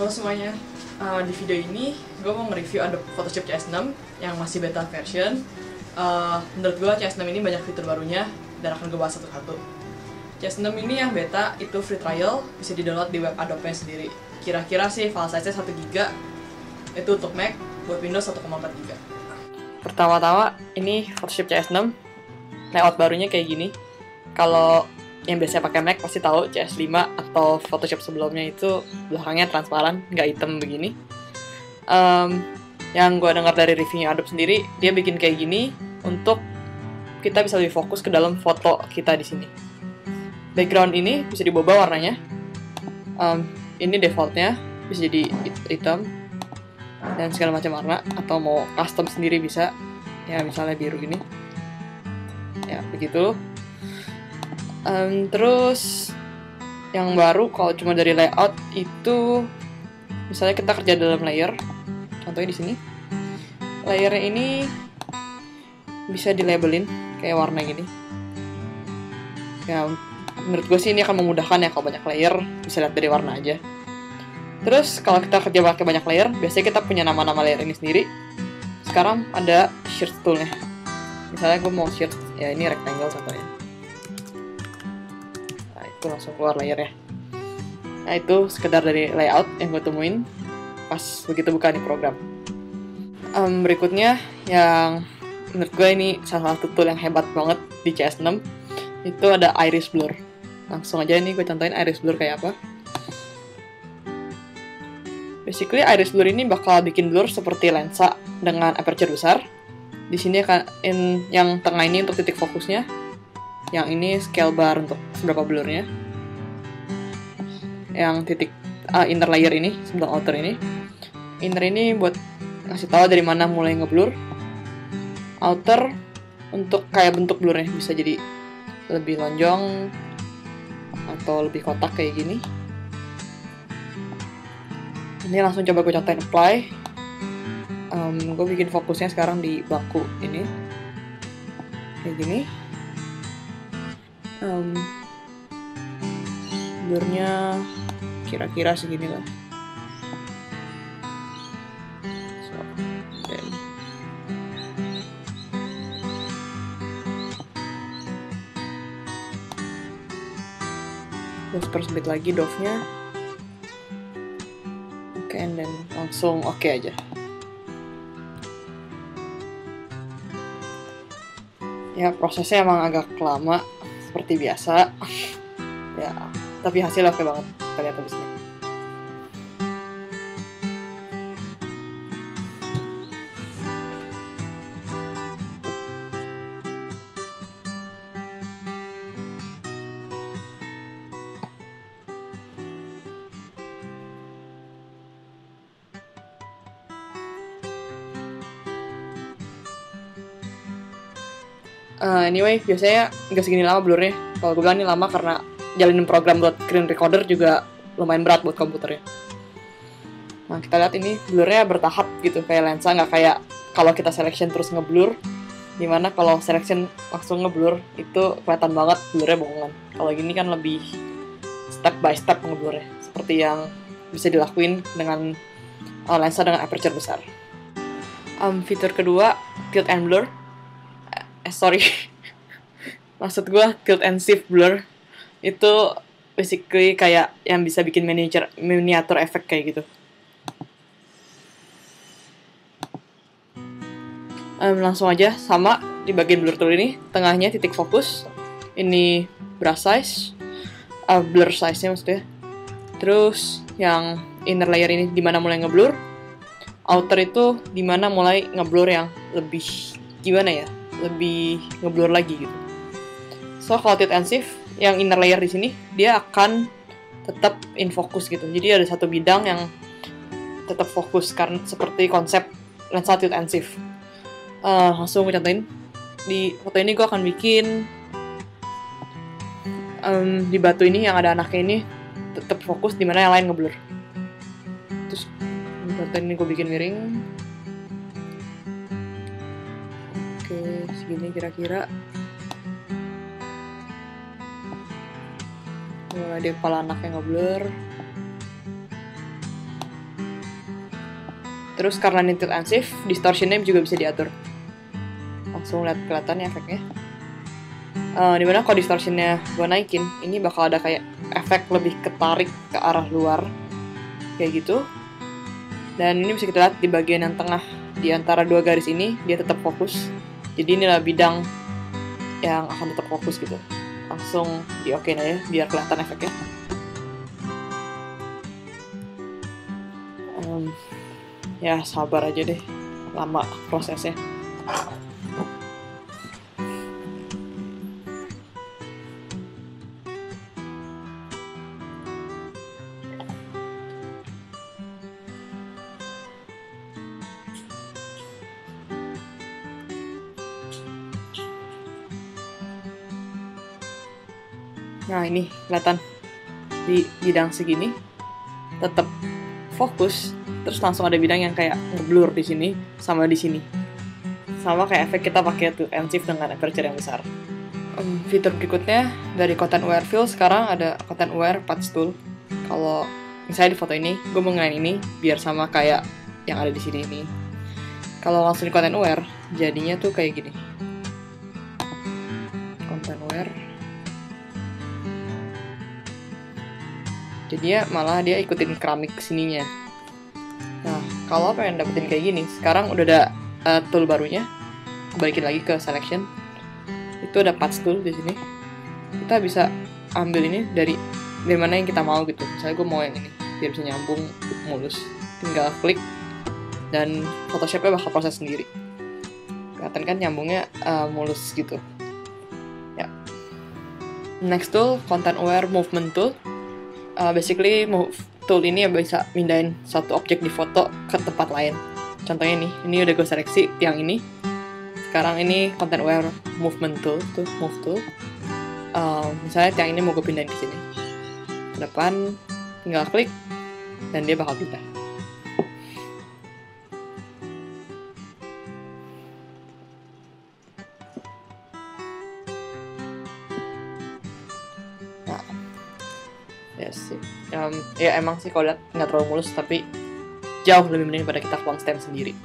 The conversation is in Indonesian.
Halo semuanya, di video ini gue mau nge-review Adobe Photoshop CS6 yang masih beta version. Menurut gue CS6 ini banyak fitur barunya dan akan gue bahas satu-satu. CS6 ini yang beta itu free trial, bisa di-download di web Adobe sendiri. Kira-kira sih file size-nya 1 GB, itu untuk Mac, buat Windows 1,4 GB. Pertama-tama, ini Photoshop CS6, layout barunya kayak gini. Kalau yang biasanya pakai Mac pasti tahu CS5 atau Photoshop sebelumnya itu belakangnya transparan, nggak hitam begini. Yang gue dengar dari reviewnya Adobe sendiri, dia bikin kayak gini untuk kita bisa lebih fokus ke dalam foto kita di sini. Background ini bisa diubah warnanya. Ini defaultnya bisa jadi hitam dan segala macam warna, atau mau custom sendiri bisa. Ya misalnya biru ini. Ya begitu. Terus yang baru kalau cuma dari layout itu, misalnya kita kerja dalam layer, contohnya di sini, layernya ini bisa dilabelin kayak warna gini. Ya menurut gue sih ini akan memudahkan ya, kalau banyak layer bisa lihat dari warna aja. Terus kalau kita kerja pakai banyak layer, biasanya kita punya nama-nama layer ini sendiri. Sekarang ada shirt toolnya. Misalnya gue mau shirt, ya ini rectangle contohnya. Langsung keluar layernya. Nah itu sekedar dari layout yang gue temuin pas begitu buka di program. Berikutnya yang menurut gue ini salah satu tool yang hebat banget di CS6, itu ada iris blur. Langsung aja nih gue contohin iris blur kayak apa. Basically iris blur ini bakal bikin blur seperti lensa dengan aperture besar. Di sini akan yang tengah ini untuk titik fokusnya. Yang ini scale bar untuk seberapa blurnya. Yang titik inner layer ini sebelum outer ini. Inner ini buat ngasih tahu dari mana mulai ngeblur. Outer untuk kayak bentuk blurnya, bisa jadi lebih lonjong atau lebih kotak kayak gini. Ini langsung coba gue contohin apply. Gue bikin fokusnya sekarang di baku ini kayak gini. Blurnya kira-kira segini lah. Terus persempit lagi dove-nya. Oke, dan langsung oke aja. Ya prosesnya emang agak lama seperti biasa. Ya, tapi hasilnya oke banget. Kita lihat habis ini. Anyway, biasanya nggak segini lama blurnya. Kalau gue bilang ini lama karena jalanin program buat screen recorder juga lumayan berat buat komputernya. Nah, kita lihat ini blurnya bertahap gitu, kayak lensa, nggak kayak kalau kita selection terus ngeblur. Dimana kalau selection langsung ngeblur, itu kelihatan banget blurnya bohongan. Kalau gini kan lebih step by step ngeblurnya, seperti yang bisa dilakuin dengan lensa dengan aperture besar. Fitur kedua, tilt and blur. Sorry, maksud gue tilt and shift blur. Itu basically kayak yang bisa bikin miniatur efek kayak gitu. Langsung aja sama di bagian blur tool ini, tengahnya titik fokus, ini brush size, blur size-nya maksudnya. Terus yang inner layer ini dimana mulai ngeblur, outer itu dimana mulai ngeblur yang lebih gimana ya, lebih ngeblur lagi gitu. So kalau tilt and shift, yang inner layer di sini dia akan tetap in focus gitu. Jadi ada satu bidang yang tetap fokus, karena seperti konsep lensa tilt and shift. Langsung gue contohin. Di foto ini gue akan bikin di batu ini yang ada anaknya ini tetap fokus, dimana yang lain ngeblur. Terus foto ini gue bikin miring. Oke, segini kira-kira. Mulai di kepala anaknya ngeblur. Terus karena ini tilt and shift, distortionnya juga bisa diatur. Langsung lihat kelihatan ya efeknya. Dimana kalau distortionnya gue naikin, ini bakal ada kayak efek lebih ketarik ke arah luar kayak gitu. Dan ini bisa kita lihat di bagian yang tengah, di antara dua garis ini dia tetap fokus. Jadi inilah bidang yang akan tetap fokus gitu. Langsung di-okein aja biar kelihatan efeknya. Ya sabar aja deh, lama prosesnya. Nah ini kelihatan di bidang segini tetap fokus, terus langsung ada bidang yang kayak ngeblur di sini sama di sini. Sama kayak efek kita pakai tilt and shift dengan aperture yang besar. Fitur berikutnya dari content aware fill, sekarang ada content aware path tool. Kalau misalnya di foto ini, gue mau ngelain ini biar sama kayak yang ada di sini ini. Kalau langsung di content aware, jadinya tuh kayak gini. Content aware. Jadinya malah dia ikutin keramik sininya. Nah, kalau pengen dapetin kayak gini, sekarang udah ada tool barunya. Balikin lagi ke selection. Itu ada path tool di sini. Kita bisa ambil ini dari mana yang kita mau gitu. Misalnya gue mau yang ini, biar bisa nyambung mulus. Tinggal klik dan Photoshop-nya bakal proses sendiri. Kelihatan kan nyambungnya mulus gitu. Ya. Next tool, content aware movement tool. Basically move tool ini bisa mindahin satu objek di foto ke tempat lain. Contohnya nih, ini udah gue seleksi yang ini. Sekarang ini content aware movement tool, tuh move tool. Misalnya yang ini mau gue pindahin ke sini. Ke depan, tinggal klik dan dia bakal pindah. Ya emang sih kalau lihat nggak terlalu mulus, tapi jauh lebih mending daripada kita clone stem sendiri.